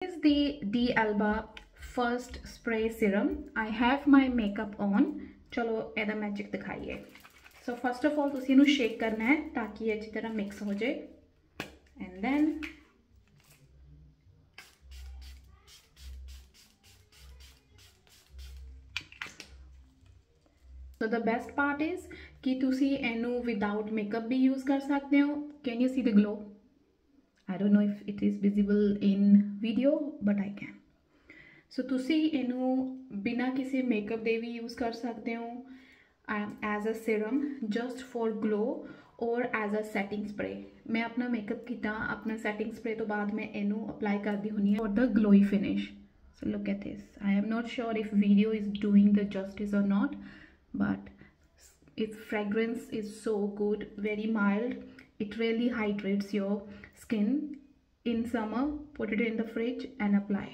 This is the D'Alba first spray serum. I have my makeup on. चलो एदा magic दिखाइए. So first of all तुसी इनू shake करना है ताकि ये अच्छी तरह मिक्स हो जाए. And then so the best part is कि तुसी इनू without makeup भी use कर सकते हो. Can you see the glow? I don't know if it is visible in video, but I can. So तुसी इनू बिना किसी मेकअप दे भी यूज़ कर सकते हो as a serum just for glow or as a setting spray. मैं अपना मेकअप किता अपना setting spray तो बाद में इनू apply कर दी हुनी है for the glowy finish. So look at this. I am not sure if video is doing the justice or not, but its fragrance is so good, very mild. It really hydrates your skin. In summer, put it in the fridge and apply.